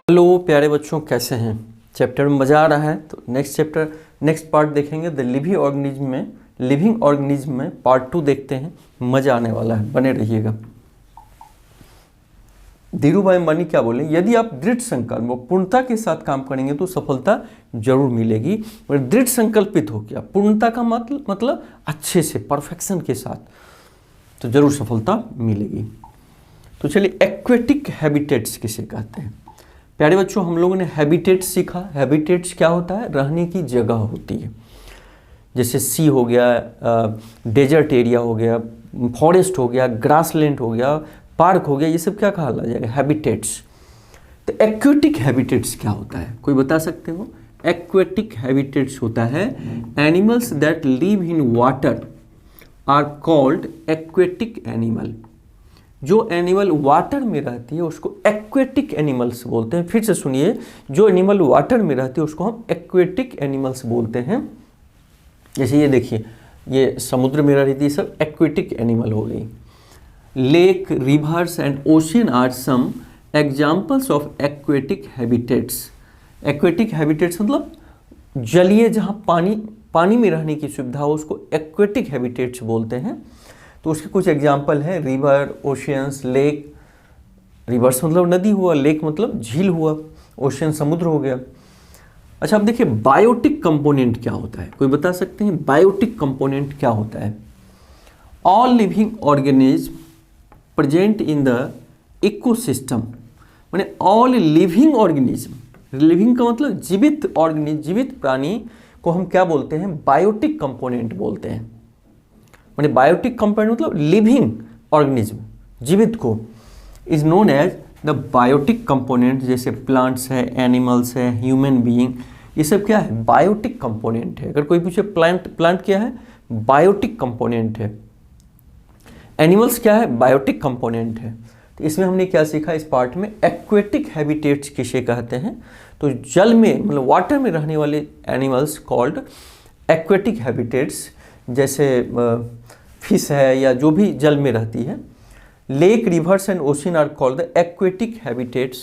Hello प्यारे बच्चों, कैसे हैं? चैप्टर में मज़ा आ रहा है तो नेक्स्ट पार्ट देखेंगे। द लिविंग ऑर्गेनिज्म में पार्ट 2 देखते हैं। मज़ा आने वाला है, बने रहिएगा। धीरूभाई अंबानी क्या बोले? यदि आप दृढ़ संकल्प व पूर्णता के साथ काम करेंगे तो सफलता जरूर मिलेगी। और दृढ़ संकल्पित हो गया, पूर्णता का मतलब अच्छे से, परफेक्शन के साथ, तो जरूर सफलता मिलेगी। तो चलिए, एक्वेटिक हैबिटेट्स किसे कहते हैं? प्यारे बच्चों, हम लोगों ने हैबिटेट्स सीखा। हैबिटेट्स क्या होता है? रहने की जगह होती है। जैसे सी हो गया, डेजर्ट एरिया हो गया, फॉरेस्ट हो गया, ग्रासलैंड हो गया, पार्क हो गया, ये सब क्या कहा जाएगा? हैबिटेट्स। तो एक्वेटिक हैबिटेट्स क्या होता है? कोई बता सकते हो? एक्वेटिक हैबिटेट्स होता है animals that live in water are called aquatic animal. जो एनिमल वाटर में रहती है उसको एक्वेटिक एनिमल्स बोलते हैं। फिर से सुनिए, जो एनिमल वाटर में रहती है उसको हम एक्वेटिक एनिमल्स बोलते हैं। जैसे ये देखिए, ये समुद्र में रहती है, सब एक्वेटिक एनिमल हो गई। Lake, rivers and ocean are some examples of aquatic habitats. Aquatic habitats मतलब जलीय, जहाँ पानी में रहने की सुविधा हो उसको एक्वेटिक हैबिटेट्स बोलते हैं। तो उसके कुछ एग्जाम्पल है: रिवर, ओशियंस, लेक। रिवर्स मतलब नदी हुआ, लेक मतलब झील हुआ, ओशियन समुद्र हो गया। अच्छा, अब देखिए बायोटिक कंपोनेंट क्या होता है? कोई बता सकते हैं बायोटिक कंपोनेंट क्या होता है? All living organism present in the ecosystem, माने ऑल लिविंग ऑर्गेनिज्म। लिविंग का मतलब जीवित ऑर्गेनिज्म, जीवित प्राणी को हम क्या बोलते हैं? बायोटिक कंपोनेंट बोलते हैं। माने बायोटिक कंपोनेंट मतलब लिविंग ऑर्गेनिज्म, जीवित को, is known as the biotic component. जैसे प्लांट्स है, एनिमल्स है, ह्यूमन बीइंग, ये सब क्या है? बायोटिक कंपोनेंट है। अगर कोई पूछे प्लांट क्या है? बायोटिक कंपोनेंट है। एनिमल्स क्या है? बायोटिक कंपोनेंट है। तो इसमें हमने क्या सीखा इस पार्ट में? एक्वेटिक हैबिटेट्स किसे कहते हैं? तो जल में मतलब वाटर में रहने वाले एनिमल्स कॉल्ड एक्वेटिक हैबिटेट्स। जैसे फिश है या जो भी जल में रहती है। Lake, rivers and ocean are called the aquatic habitats.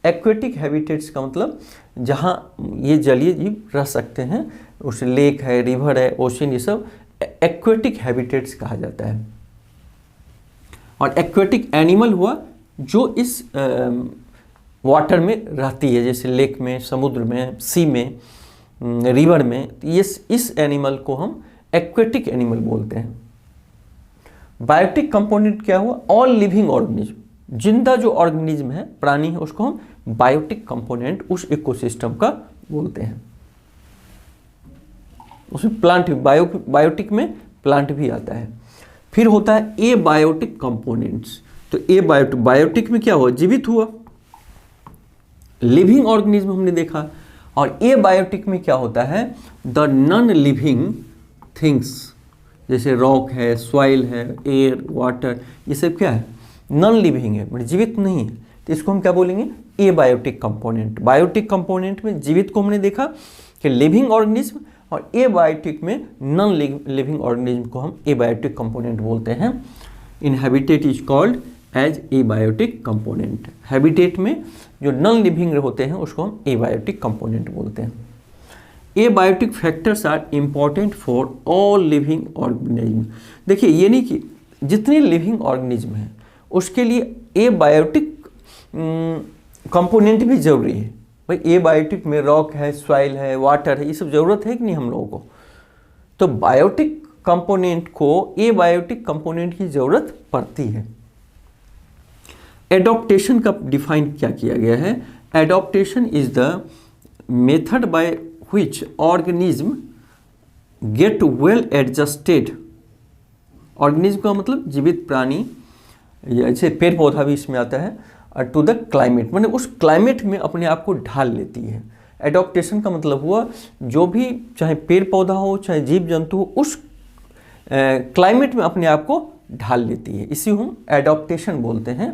Aquatic habitats का मतलब जहाँ ये जलीय जीव रह सकते हैं, उस लेक है, रिवर है, ओशियन, ये सब एक्वेटिक हैबिटेट्स कहा जाता है। और एक्वेटिक एनिमल हुआ जो इस वाटर में रहती है, जैसे लेक में, समुद्र में, सी में, रिवर में। इस एनिमल को हम एक्वेटिक एनिमल बोलते हैं। बायोटिक कंपोनेंट क्या हुआ? ऑल लिविंग ऑर्गेनिज्म, जिंदा जो ऑर्गेनिज्म है, प्राणी है, उसको हम बायोटिक कंपोनेंट उस इकोसिस्टम का बोलते हैं। उसमें प्लांट, बायोटिक में प्लांट भी आता है। फिर होता है ए बायोटिक कंपोनेंट्स। तो ए बायोटिक में क्या हुआ? जीवित हुआ, लिविंग ऑर्गेनिज्म हमने देखा। और ए बायोटिक में क्या होता है? द नॉन लिविंग थिंग्स, जैसे रॉक है, सॉइल है, एयर, वाटर, ये सब क्या है? नॉन लिविंग है, मतलब जीवित नहीं है। तो इसको हम क्या बोलेंगे? Abiotic component. Biotic component में जीवित को हमने देखा कि लिविंग ऑर्गेनिज्म, और ए बायोटिक में नॉन लिविंग ऑर्गेनिज्म को हम ए बायोटिक कंपोनेंट बोलते हैं। In habitat is called as abiotic component. Habitat में जो नॉन लिविंग होते हैं उसको हम ए बायोटिक कंपोनेंट बोलते हैं। Abiotic factors are important for all living organism. देखिए, ये नहीं कि जितने लिविंग ऑर्गेनिज्म हैं उसके लिए एबायोटिक कंपोनेंट भी जरूरी है। भाई, एबायोटिक में रॉक है, सॉइल है, वाटर है, ये सब जरूरत है कि नहीं हम लोगों को? तो बायोटिक कंपोनेंट को एबायोटिक कंपोनेंट की जरूरत पड़ती है। एडॉप्टेशन का डिफाइन क्या किया गया है? Adaptation is the method bye which organism get well adjusted। Organism का मतलब जीवित प्राणी, जैसे पेड़ पौधा भी इसमें आता है। टू द क्लाइमेट, माने उस क्लाइमेट में अपने आप को ढाल लेती है। एडॉप्टेशन का मतलब हुआ जो भी, चाहे पेड़ पौधा हो, चाहे जीव जंतु हो, उस क्लाइमेट में अपने आप को ढाल लेती है। इसी हम एडॉप्टेशन बोलते हैं।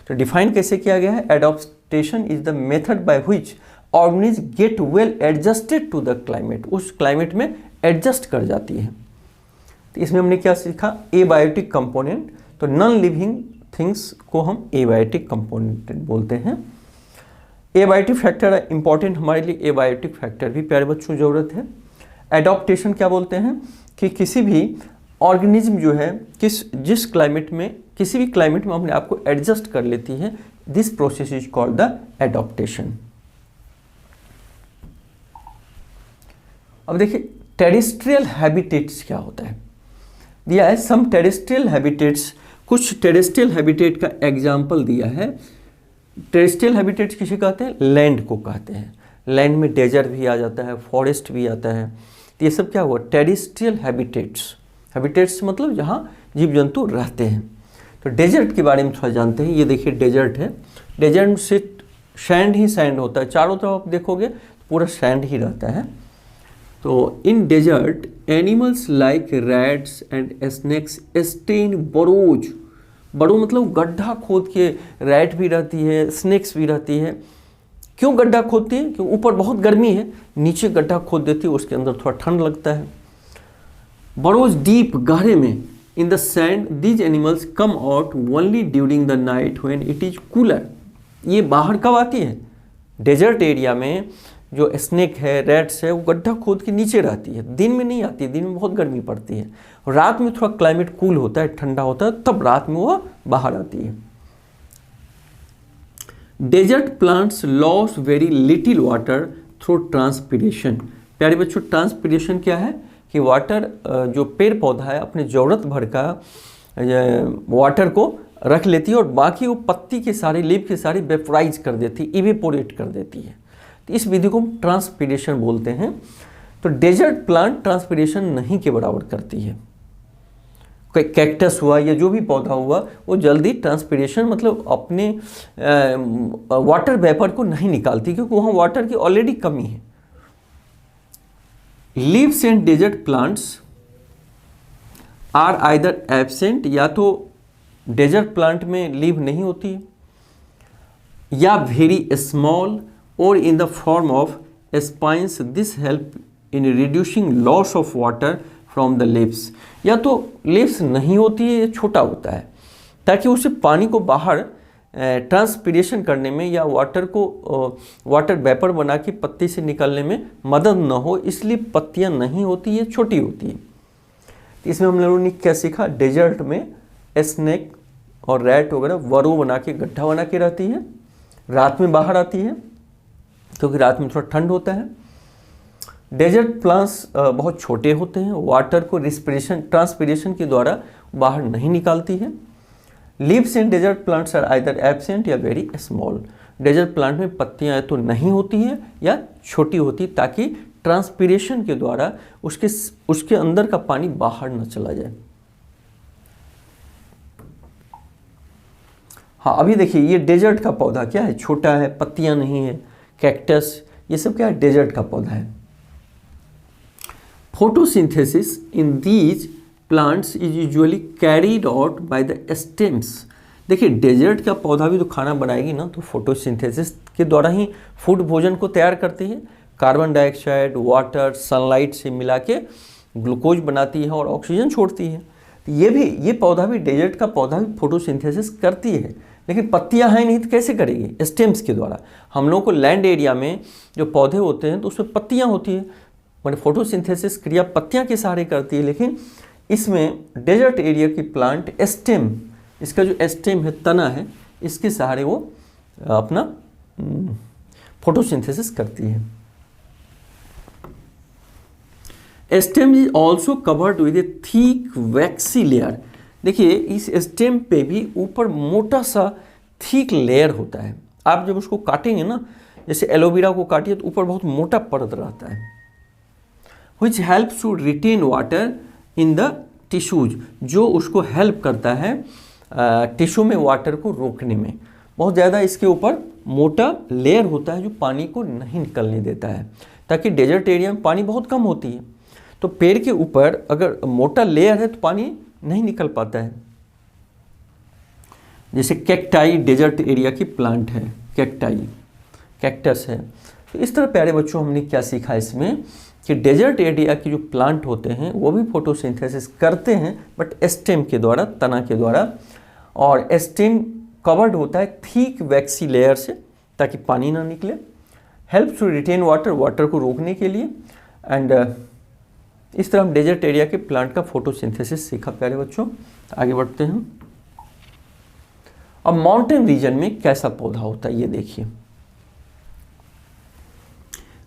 तो डिफाइन कैसे किया गया है? Adaptation is the method by which organism get well adjusted to the climate. उस क्लाइमेट में एडजस्ट कर जाती है। तो इसमें हमने क्या सीखा? Abiotic component. तो नॉन लिविंग थिंग्स को हम एबायोटिक कंपोनेंट बोलते हैं। एबायोटिक फैक्टर इंपॉर्टेंट हमारे लिए, एबायोटिक फैक्टर भी प्यारे बच्चों ज़रूरत है। एडॉप्टेशन क्या बोलते हैं कि किसी भी ऑर्गेनिज्म जो है जिस क्लाइमेट में, किसी भी क्लाइमेट में अपने आप को एडजस्ट कर लेती है, this process is called the adaptation. अब देखिए टेरेस्ट्रियल हैबिटेट्स क्या होता है, दिया है सम टेरेस्ट्रियल हैबिटेट्स, कुछ टेरेस्ट्रियल हैबिटेट का एग्जाम्पल दिया है। टेरेस्ट्रियल हैबिटेट्स किसे कहते हैं, लैंड को कहते हैं। लैंड में डेजर्ट भी आ जाता है, फॉरेस्ट भी आता है, तो ये सब क्या हुआ, टेरेस्ट्रियल हैबिटेट्स। हैबिटेट्स मतलब जहाँ जीव जंतु रहते हैं। तो डेजर्ट के बारे में थोड़ा जानते हैं। ये देखिए डेजर्ट है, डेजर्ट में सिर्फ सैंड ही सैंड होता है, चारों तरफ आप देखोगे तो पूरा सैंड ही रहता है। तो इन desert animals like rats and snakes stay in burrows. Burrow मतलब गड्ढा खोद के, रैट भी रहती है, स्नेक्स भी रहती है। क्यों गड्ढा खोदती है, क्योंकि ऊपर बहुत गर्मी है, नीचे गड्ढा खोद देती है, उसके अंदर थोड़ा ठंड लगता है। बरोज डीप, गहरे में, in the sand these animals come out only during the night when it is cooler. ये बाहर कब आती है, डेजर्ट एरिया में जो स्नेक है, रैट्स है, वो गड्ढा खोद के नीचे रहती है, दिन में नहीं आती है, दिन में बहुत गर्मी पड़ती है। रात में थोड़ा क्लाइमेट कूल होता है, ठंडा होता है, तब रात में वो बाहर आती है। Desert plants loss very little water through transpiration. प्यारे बच्चों ट्रांसपीरेशन क्या है कि वाटर, जो पेड़ पौधा है अपने ज़रूरत भर का वाटर को रख लेती है और बाकी वो पत्ती के सारे, लीफ के सारे वेपोराइज कर देती है, इवेपोरेट कर देती है। तो इस विधि को हम ट्रांसपीरेशन बोलते हैं। तो डेजर्ट प्लांट ट्रांसपीरेशन नहीं के बराबर करती है। कैक्टस हुआ या जो भी पौधा हुआ, वो जल्दी ट्रांसपीरेशन मतलब अपने वाटर वेपर को नहीं निकालती, क्योंकि वहाँ वाटर की ऑलरेडी कमी है। Leaves and desert plants are either absent, या तो डेजर्ट प्लांट में लीव नहीं होती है, या वेरी स्मॉल और in the form of spines. This help in reducing loss of water from the leaves. या तो लीव्स नहीं होती है, ये छोटा होता है, ताकि उसे पानी को बाहर ट्रांसपीरेशन करने में या वाटर को वाटर वेपर बना के पत्ती से निकलने में मदद न हो, इसलिए पत्तियां नहीं होती है, छोटी होती है। इसमें हम लोगों ने क्या सीखा, डेजर्ट में स्नेक और रैट वगैरह वरो बना के, गड्ढा बना के रहती है, रात में बाहर आती है क्योंकि रात में थोड़ा ठंड होता है। डेजर्ट प्लांट्स बहुत छोटे होते हैं, वाटर को ट्रांसपीरेशन के द्वारा बाहर नहीं निकालती है। Leaves in desert plants are either absent या वेरी स्मॉल। डेजर्ट प्लांट में पत्तियां तो नहीं होती है या छोटी होती, ताकि ट्रांसपीरेशन के द्वारा उसके अंदर का पानी बाहर न चला जाए। हाँ अभी देखिए ये डेजर्ट का पौधा क्या है, छोटा है, पत्तियां नहीं है, कैक्टस, ये सब क्या है, डेजर्ट का पौधा है। Photosynthesis in these plants is usually carried out by the stems. देखिए डेजर्ट का पौधा भी तो खाना बनाएगी ना, तो फोटोसिंथेसिस के द्वारा ही फूड भोजन को तैयार करती है। कार्बन डाइऑक्साइड, वाटर, सनलाइट से मिला के ग्लूकोज बनाती है और ऑक्सीजन छोड़ती है। तो ये पौधा भी, डेजर्ट का पौधा भी फोटोसिंथेसिस करती है, लेकिन पत्तियां हैं नहीं तो कैसे करेगी, स्टेम्स के द्वारा। हम लोगों को लैंड एरिया में जो पौधे होते हैं तो उसमें पत्तियां होती है, मतलब फोटोसिंथेसिस क्रिया पत्तियां के सहारे करती है। लेकिन इसमें डेजर्ट एरिया की प्लांट स्टेम, इसका जो स्टेम है, तना है, इसके सहारे वो अपना फोटोसिंथेसिस करती है। Stem is also covered with A thick waxy layer. देखिए इस स्टेम पे भी ऊपर मोटा सा थिक लेयर होता है। आप जब उसको काटेंगे ना, जैसे एलोवेरा को काटिए तो ऊपर बहुत मोटा परत रहता है, which helps to retain water in the tissues, जो उसको हेल्प करता है टिश्यू में वाटर को रोकने में। बहुत ज़्यादा इसके ऊपर मोटा लेयर होता है जो पानी को नहीं निकलने देता है, ताकि डेजर्ट एरिया में पानी बहुत कम होती है। तो पेड़ के ऊपर अगर मोटा लेयर है तो पानी नहीं निकल पाता है। जैसे कैक्टाई डेजर्ट एरिया की प्लांट है, कैक्टाई, कैक्टस है। तो इस तरह प्यारे बच्चों हमने क्या सीखा इसमें कि डेजर्ट एरिया के जो प्लांट होते हैं वो भी फोटोसिंथेसिस करते हैं, बट स्टेम के द्वारा, तना के द्वारा। और स्टेम कवर्ड होता है थिक वैक्सी लेयर से, ताकि पानी ना निकले। Helps to retain water, water को रोकने के लिए। एंड इस तरह हम डेजर्ट एरिया के प्लांट का फोटोसिंथेसिस सीखा प्यारे बच्चों। आगे बढ़ते हैं। अब माउंटेन रीजन में कैसा पौधा होता है ये देखिए।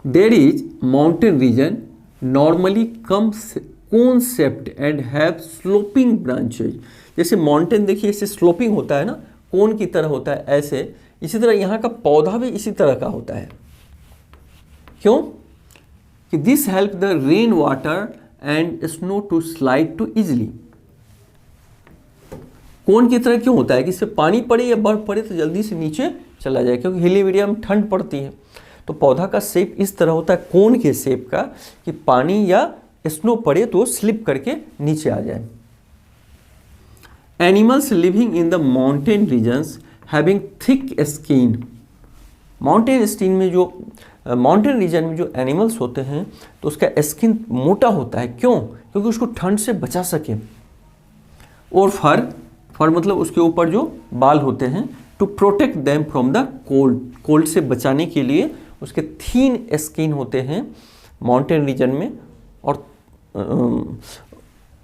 There is mountain region normally comes cone shaped and have sloping branches. जैसे माउंटेन देखिए ऐसे स्लोपिंग होता है ना, कोन की तरह होता है ऐसे, इसी तरह यहाँ का पौधा भी इसी तरह का होता है। क्यों? कि this help the rain water and snow to slide too easily. Cone की तरह क्यों होता है? कि इससे पानी पड़े या बर्फ पड़े तो जल्दी से नीचे चला जाए, क्योंकि हिली एरिया में ठंड पड़ती है। तो पौधा का शेप इस तरह होता है कोन के शेप का, कि पानी या स्नो पड़े तो स्लिप करके नीचे आ जाए। Animals living in the mountain regions having thick skin. Mountain region में जो एनिमल्स होते हैं तो उसका स्किन मोटा होता है। क्यों? क्योंकि उसको ठंड से बचा सके। और फर मतलब उसके ऊपर जो बाल होते हैं, to protect them from the cold से बचाने के लिए उसके थीन स्किन होते हैं माउंटेन रीजन में, और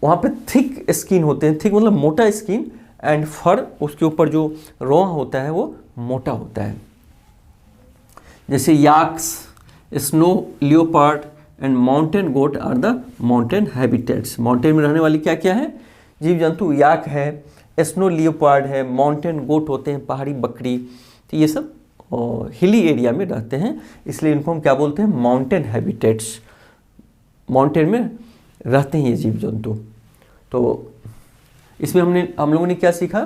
वहाँ पे थिक स्किन होते हैं। थिक मतलब मोटा स्किन, एंड फर उसके ऊपर जो रोआ होता है वो मोटा होता है। जैसे yaks, snow leopard and mountain goat are the mountain habitats. Mountain में रहने वाली क्या क्या है जीव जंतु? याक है, स्नो लियोपार्ड है, माउंटेन गोट होते हैं पहाड़ी बकरी। तो ये सब हिली एरिया में रहते हैं, इसलिए इनको हम क्या बोलते हैं? Mountain habitats. माउंटेन में रहते हैं ये जीव जंतु। तो इसमें हम लोगों ने क्या सीखा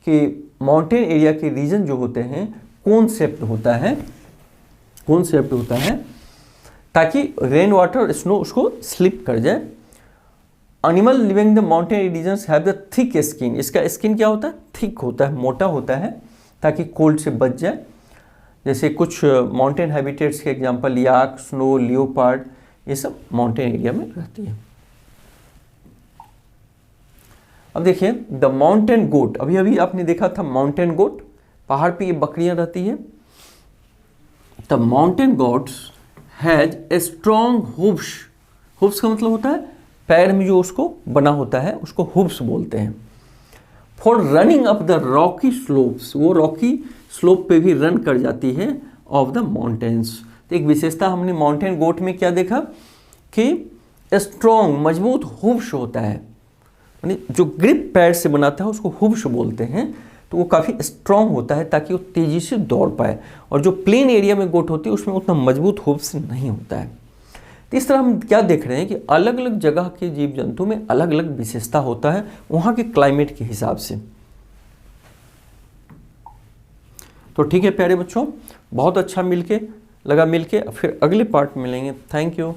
कि माउंटेन एरिया के रीजन जो होते हैं कोन शेप्ड होता है, कोन शेप्ड होता है ताकि रेन वाटर और स्नो उसको स्लिप कर जाए। Animal living the mountain regions have the thick skin. इसका स्किन क्या होता है? थिक होता है, मोटा होता है, ताकि कोल्ड से बच जाए। जैसे कुछ माउंटेन हैबिटेट्स के एग्जांपल याक, स्नो लियोपार्ड, ये सब माउंटेन एरिया में रहती है। अब देखिए द माउंटेन गोट। अभी अभी आपने देखा था माउंटेन गोट, पहाड़ पे ये बकरियां रहती है। The mountain goats has a strong hoofs. Hoofs का मतलब होता है पैर में जो उसको बना होता है उसको हुब्स बोलते हैं। For running up the Rocky slopes, वो रॉकी स्लोप पे भी रन कर जाती है ऑफ द माउंटेन्स। तो एक विशेषता हमने माउंटेन गोट में क्या देखा कि स्ट्रॉन्ग मजबूत हुब्स होता है, यानी जो ग्रिप पैर से बनाता है उसको हुब्स बोलते हैं। तो वो काफ़ी स्ट्रॉन्ग होता है ताकि वो तेज़ी से दौड़ पाए, और जो प्लेन एरिया में गोट होती है उसमें उतना मजबूत हुब्स नहीं होता है। तो इस तरह हम क्या देख रहे हैं कि अलग अलग जगह के जीव जंतु में अलग अलग विशेषता होता है वहाँ के क्लाइमेट के हिसाब से। तो ठीक है प्यारे बच्चों, बहुत अच्छा लगा मिलके। फिर अगले पार्ट में मिलेंगे। Thank you.